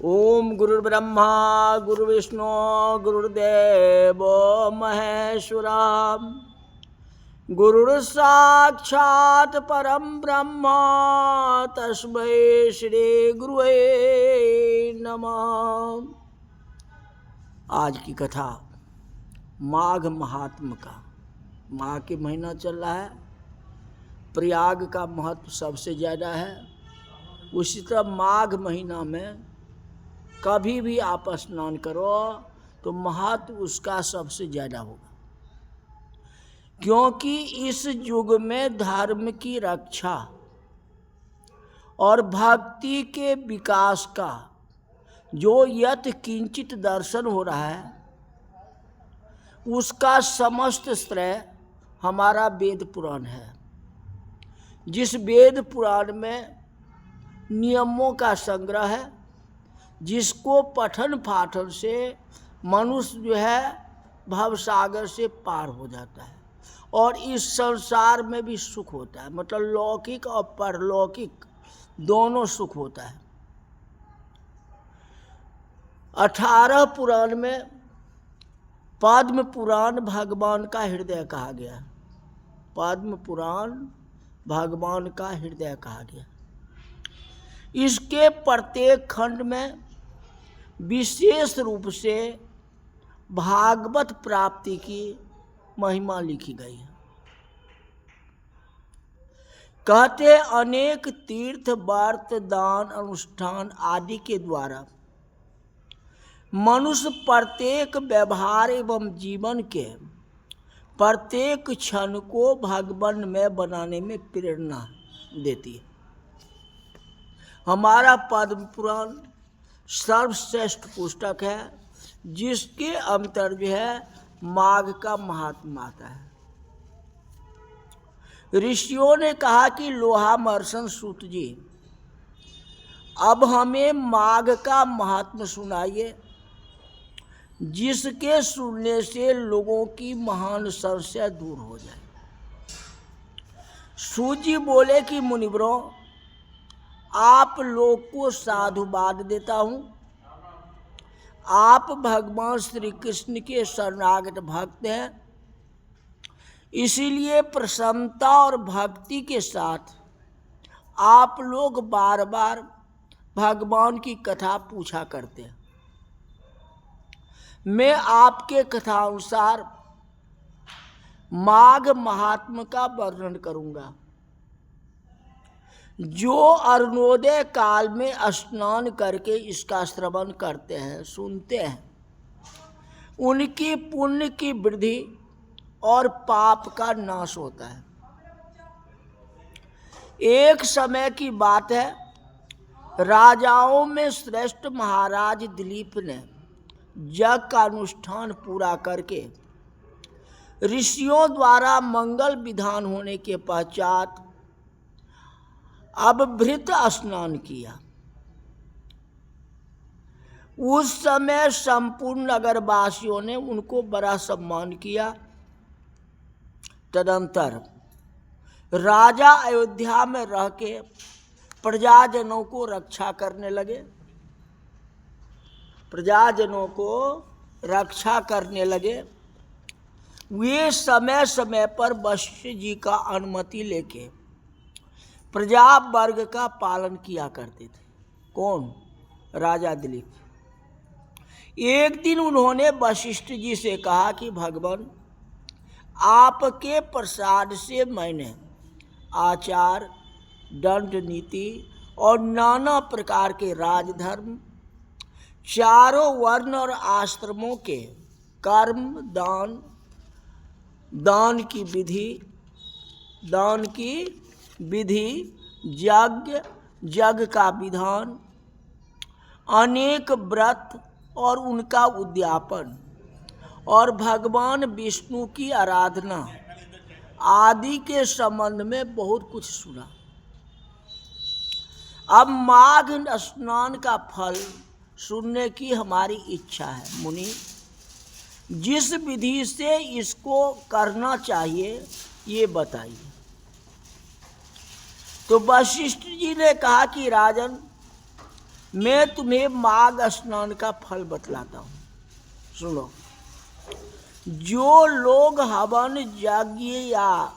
ओम गुरुर्ब्रह्मा गुरुर्विष्णु गुरुर्देव महेश्वरा गुरुर्साक्षात् परम ब्रह्म तस्मै श्री गुरुवे नमः। आज की कथा माघ महात्म का। माघ के महीना चल रहा है, प्रयाग का महत्व सबसे ज़्यादा है। उसी तरह माघ महीना में कभी भी आप स्नान करो तो महत्व उसका सबसे ज़्यादा होगा, क्योंकि इस युग में धर्म की रक्षा और भक्ति के विकास का जो यत किंचित दर्शन हो रहा है, उसका समस्त श्रेय हमारा वेद पुराण है। जिस वेद पुराण में नियमों का संग्रह है, जिसको पठन पाठन से मनुष्य जो है भवसागर से पार हो जाता है और इस संसार में भी सुख होता है, मतलब लौकिक और परलौकिक दोनों सुख होता है। 18 पुराण में पद्म पुराण भगवान का हृदय कहा गया। पद्म पुराण भगवान का हृदय कहा गया। इसके प्रत्येक खंड में विशेष रूप से भागवत प्राप्ति की महिमा लिखी गई है। कहते अनेक तीर्थ व्रत दान अनुष्ठान आदि के द्वारा मनुष्य प्रत्येक व्यवहार एवं जीवन के प्रत्येक क्षण को भगवान में बनाने में प्रेरणा देती है। हमारा पद्म पुराण सर्वश्रेष्ठ पुस्तक है, जिसके अंतर जो है माघ का महात्मा आता है। ऋषियों ने कहा कि लोहा मर्सन सूत जी, अब हमें माघ का महात्मा सुनाइए, जिसके सुनने से लोगों की महान संशय दूर हो जाए। सूत जी बोले कि मुनिवरों, आप लोग को साधुवाद देता हूँ। आप भगवान श्री कृष्ण के शरणागत भक्त हैं, इसीलिए प्रसन्नता और भक्ति के साथ आप लोग बार बार भगवान की कथा पूछा करते हैं। मैं आपके कथानुसार माघ महात्म का वर्णन करूंगा। जो अरुणोदय काल में स्नान करके इसका श्रवण करते हैं, सुनते हैं, उनकी पुण्य की वृद्धि और पाप का नाश होता है। एक समय की बात है, राजाओं में श्रेष्ठ महाराज दिलीप ने यज्ञ का अनुष्ठान पूरा करके ऋषियों द्वारा मंगल विधान होने के पश्चात अब भृत स्नान किया। उस समय संपूर्ण नगरवासियों ने उनको बड़ा सम्मान किया। तदंतर राजा अयोध्या में रह के प्रजाजनों को रक्षा करने लगे। प्रजाजनों को रक्षा करने लगे। वे समय समय पर वशिष्ठ जी का अनुमति लेके प्रजा वर्ग का पालन किया करते थे। कौन? राजा दिलीप। एक दिन उन्होंने वशिष्ठ जी से कहा कि भगवान, आपके प्रसाद से मैंने आचार, दंड नीति और नाना प्रकार के राजधर्म, चारों वर्ण और आश्रमों के कर्म, दान की विधि, यज्ञ का विधान, अनेक व्रत और उनका उद्यापन और भगवान विष्णु की आराधना आदि के संबंध में बहुत कुछ सुना। अब माघ स्नान का फल सुनने की हमारी इच्छा है। मुनि, जिस विधि से इसको करना चाहिए ये बताइए। तो वशिष्ठ जी ने कहा कि राजन, मैं तुम्हें माघ स्नान का फल बतलाता हूँ, सुनो। जो लोग हवन यज्ञ या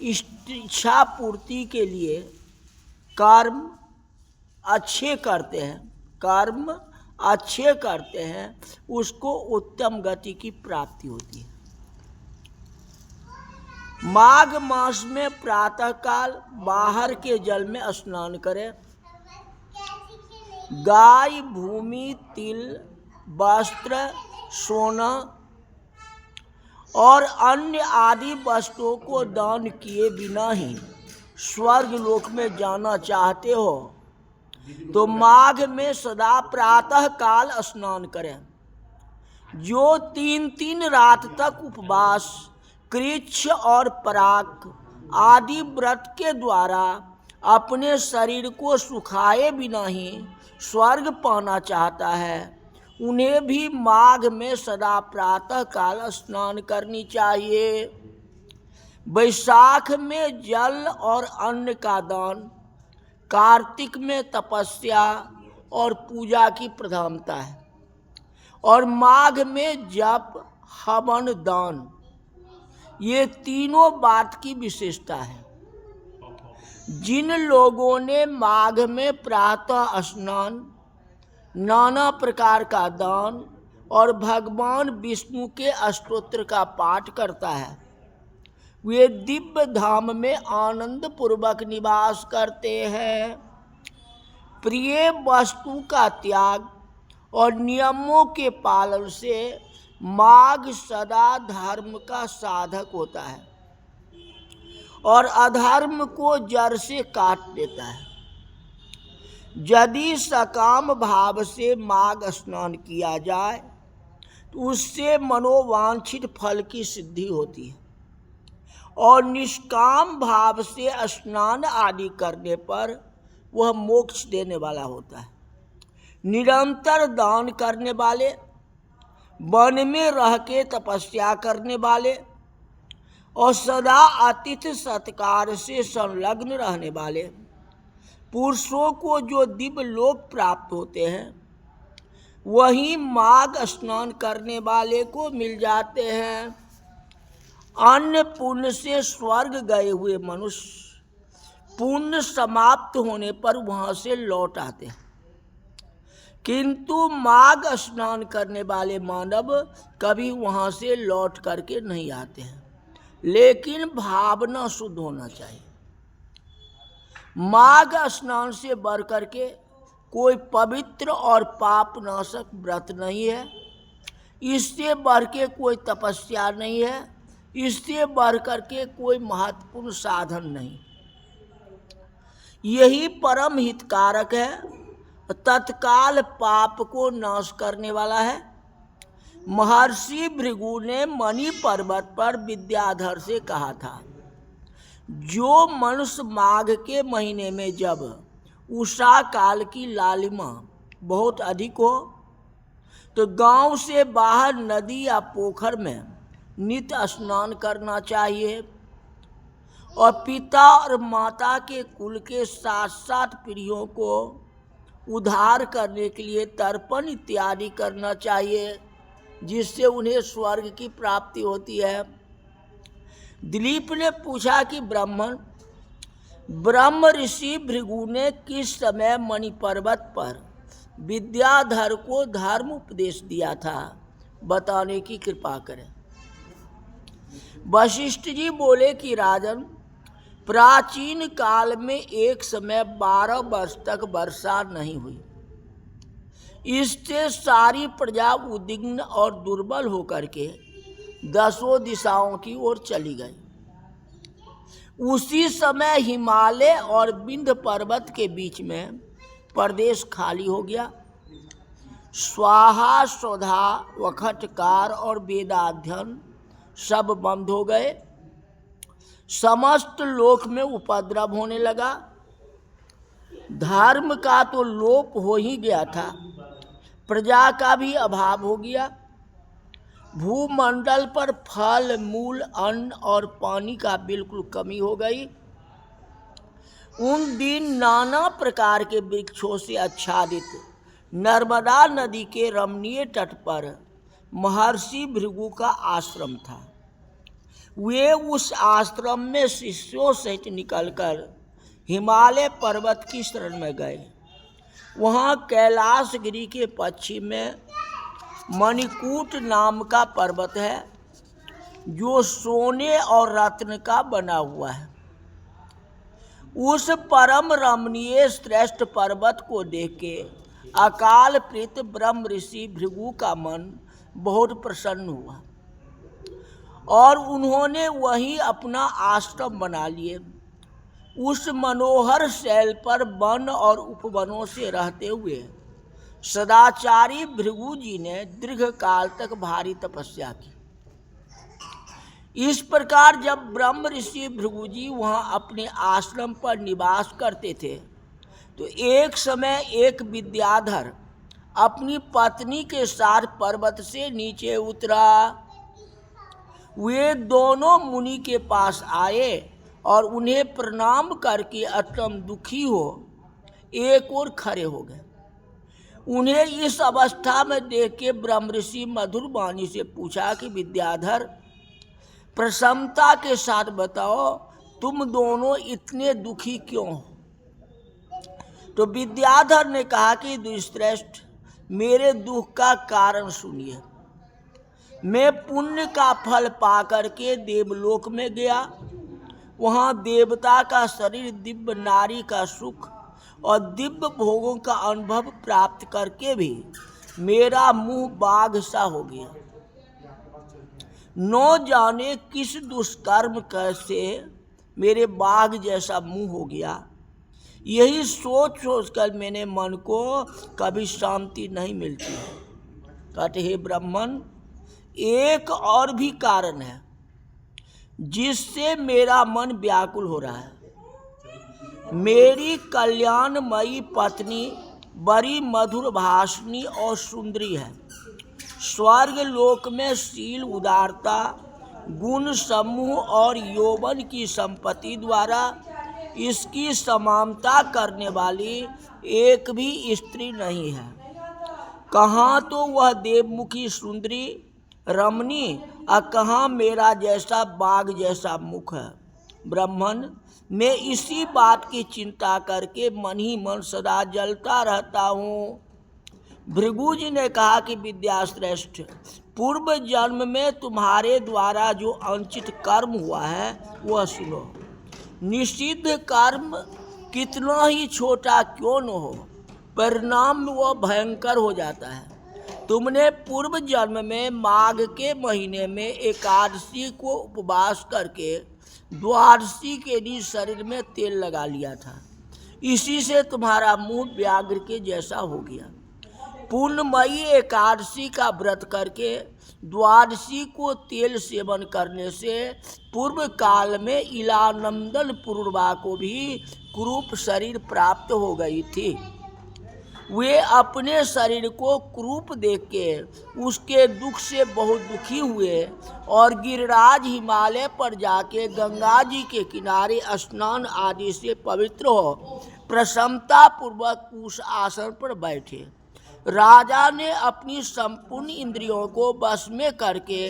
इच्छा पूर्ति के लिए कर्म अच्छे करते हैं उसको उत्तम गति की प्राप्ति होती है। माघ मास में प्रातःकाल बाहर के जल में स्नान करें। गाय, भूमि, तिल, वस्त्र, सोना और अन्य आदि वस्तुओं को दान किए बिना ही स्वर्ग लोक में जाना चाहते हो तो माघ में सदा प्रातः काल स्नान करें। जो 3 रात तक उपवास, कृच्छ और पराग आदि व्रत के द्वारा अपने शरीर को सुखाए बिना ही स्वर्ग पाना चाहता है, उन्हें भी माघ में सदा प्रातः काल स्नान करनी चाहिए। वैशाख में जल और अन्न का दान, कार्तिक में तपस्या और पूजा की प्रधानता है और माघ में जप, हवन, दान, ये तीनों बात की विशेषता है। जिन लोगों ने माघ में प्रातः स्नान, नाना प्रकार का दान और भगवान विष्णु के स्तोत्र का पाठ करता है, वे दिव्य धाम में आनंद पूर्वक निवास करते हैं। प्रिय वस्तु का त्याग और नियमों के पालन से माघ सदा धर्म का साधक होता है और अधर्म को जड़ से काट देता है। यदि सकाम भाव से माघ स्नान किया जाए तो उससे मनोवांछित फल की सिद्धि होती है और निष्काम भाव से स्नान आदि करने पर वह मोक्ष देने वाला होता है। निरंतर दान करने वाले, वन में रह के तपस्या करने वाले और सदा अतिथि सत्कार से संलग्न रहने वाले पुरुषों को जो दिव्य लोक प्राप्त होते हैं वही माघ स्नान करने वाले को मिल जाते हैं। अन्य पुण्य से स्वर्ग गए हुए मनुष्य पुण्य समाप्त होने पर वहां से लौट आते हैं, किंतु माघ स्नान करने वाले मानव कभी वहां से लौट करके नहीं आते हैं, लेकिन भावना शुद्ध होना चाहिए। माघ स्नान से बढ़ करके कोई पवित्र और पापनाशक व्रत नहीं है, इससे बढ़ के कोई तपस्या नहीं है, इससे बढ़ करके कोई महत्वपूर्ण साधन नहीं। यही परम हितकारक है, तत्काल पाप को नाश करने वाला है। महर्षि भृगु ने मणि पर्वत पर विद्याधर से कहा था, जो मनुष्य माघ के महीने में जब उषा काल की लालिमा बहुत अधिक हो तो गांव से बाहर नदी या पोखर में नित्य स्नान करना चाहिए और पिता और माता के कुल के 7 पीढ़ियों को उद्धार करने के लिए तर्पण इत्यादि करना चाहिए, जिससे उन्हें स्वर्ग की प्राप्ति होती है। दिलीप ने पूछा कि ब्रह्म ऋषि भृगु ने किस समय मणि पर्वत पर विद्याधर को धर्म उपदेश दिया था, बताने की कृपा करें। वशिष्ठ जी बोले कि राजन, प्राचीन काल में एक समय 12 वर्ष तक वर्षा नहीं हुई, इससे सारी प्रजा उद्विग्न और दुर्बल होकर के 10 दिशाओं की ओर चली गई। उसी समय हिमालय और विंध्य पर्वत के बीच में प्रदेश खाली हो गया। स्वाहा, स्वधा, वखटकार और वेदाध्ययन सब बंद हो गए। समस्त लोक में उपद्रव होने लगा। धर्म का तो लोप हो ही गया था, प्रजा का भी अभाव हो गया। भूमंडल पर फल, मूल, अन्न और पानी का बिल्कुल कमी हो गई। उन दिन नाना प्रकार के वृक्षों से आच्छादित नर्मदा नदी के रमणीय तट पर महर्षि भृगु का आश्रम था। वे उस आश्रम में शिष्यों सहित निकलकर हिमालय पर्वत की शरण में गए। वहाँ कैलाशगिरी के पश्चिम में मणिकूट नाम का पर्वत है, जो सोने और रत्न का बना हुआ है। उस परम रमणीय श्रेष्ठ पर्वत को देख के अकाल प्रीत ब्रह्म ऋषि भृगु का मन बहुत प्रसन्न हुआ और उन्होंने वहीं अपना आश्रम बना लिए। उस मनोहर शैल पर वन और उपवनों से रहते हुए सदाचारी भृगु जी ने दीर्घ काल तक भारी तपस्या की। इस प्रकार जब ब्रह्म ऋषि भृगु जी वहाँ अपने आश्रम पर निवास करते थे, तो एक समय एक विद्याधर अपनी पत्नी के साथ पर्वत से नीचे उतरा। वे दोनों मुनि के पास आए और उन्हें प्रणाम करके अत्यंत दुखी हो एक ओर खड़े हो गए। उन्हें इस अवस्था में देख के ब्रह्म ऋषि मधुर वाणी से पूछा कि विद्याधर, प्रसन्नता के साथ बताओ, तुम दोनों इतने दुखी क्यों हो? तो विद्याधर ने कहा कि दुष्श्रेष्ठ, मेरे दुख का कारण सुनिए। मैं पुण्य का फल पाकर के देवलोक में गया। वहाँ देवता का शरीर, दिव्य नारी का सुख और दिव्य भोगों का अनुभव प्राप्त करके भी मेरा मुंह बाघ सा हो गया। न जाने किस दुष्कर्म कैसे मेरे बाघ जैसा मुंह हो गया। यही सोच सोच कर मेरे मन को कभी शांति नहीं मिलती है। कहते हे ब्राह्मण, एक और भी कारण है जिससे मेरा मन व्याकुल हो रहा है। मेरी कल्याणमयी पत्नी बड़ी मधुर भाषणी और सुंदरी है। स्वर्ग लोक में शील, उदारता, गुण समूह और यौवन की संपत्ति द्वारा इसकी समानता करने वाली एक भी स्त्री नहीं है। कहाँ तो वह देवमुखी सुंदरी रमणी और कहाँ मेरा जैसा बाघ जैसा मुख है। ब्राह्मण, मैं इसी बात की चिंता करके मन ही मन सदा जलता रहता हूँ। भृगु जी ने कहा कि विद्याश्रेष्ठ, पूर्व जन्म में तुम्हारे द्वारा जो अनुचित कर्म हुआ है वह सुनो। निषिद्ध कर्म कितना ही छोटा क्यों न हो, परिणाम वह भयंकर हो जाता है। तुमने पूर्व जन्म में माघ के महीने में एकादशी को उपवास करके द्वादशी के दिन शरीर में तेल लगा लिया था। इसी से तुम्हारा मुंह व्याघ्र के जैसा हो गया। पूर्णमयी एकादशी का व्रत करके द्वादशी को तेल सेवन करने से पूर्व काल में इलानंदन पूर्वा को भी कुरूप शरीर प्राप्त हो गई थी। वे अपने शरीर को कुरूप देख के उसके दुख से बहुत दुखी हुए और गिरिराज हिमालय पर जाके गंगा जी के किनारे स्नान आदि से पवित्र हो प्रसन्नता पूर्वक उस आसन पर बैठे। राजा ने अपनी संपूर्ण इंद्रियों को वश में करके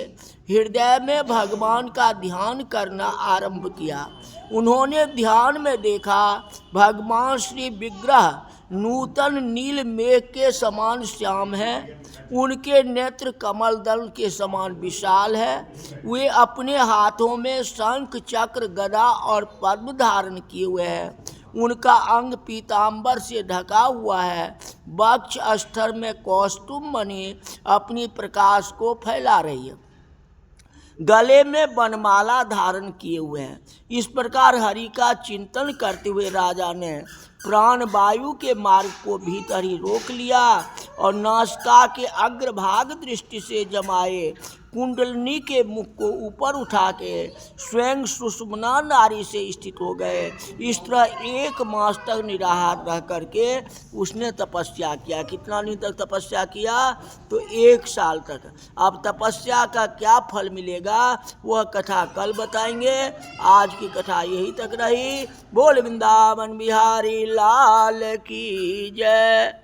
हृदय में भगवान का ध्यान करना आरंभ किया। उन्होंने ध्यान में देखा भगवान श्री विग्रह नूतन नील मेघ के समान श्याम है। उनके नेत्र कमल दल के समान विशाल है। वे अपने हाथों में शंख, चक्र, गदा और पद्म धारण किए हुए हैं। उनका अंग पीतांबर से ढका हुआ है। वक्ष स्थल में कौस्तुभ मणि अपनी प्रकाश को फैला रही है। गले में वनमाला धारण किए हुए हैं। इस प्रकार हरि का चिंतन करते हुए राजा ने प्राण वायु के मार्ग को भीतर ही रोक लिया और नासिका के अग्रभाग दृष्टि से जमाए, कुंडलनी के मुख को ऊपर उठा के स्वयं सुषुम्ना नाड़ी से स्थित हो गए। इस तरह 1 मास तक निराहार रह करके उसने तपस्या किया। कितना दिन तक तपस्या किया? तो 1 साल तक। अब तपस्या का क्या फल मिलेगा वह कथा कल बताएंगे। आज की कथा यही तक रही। बोल वृंदावन बिहारी लाल की जय।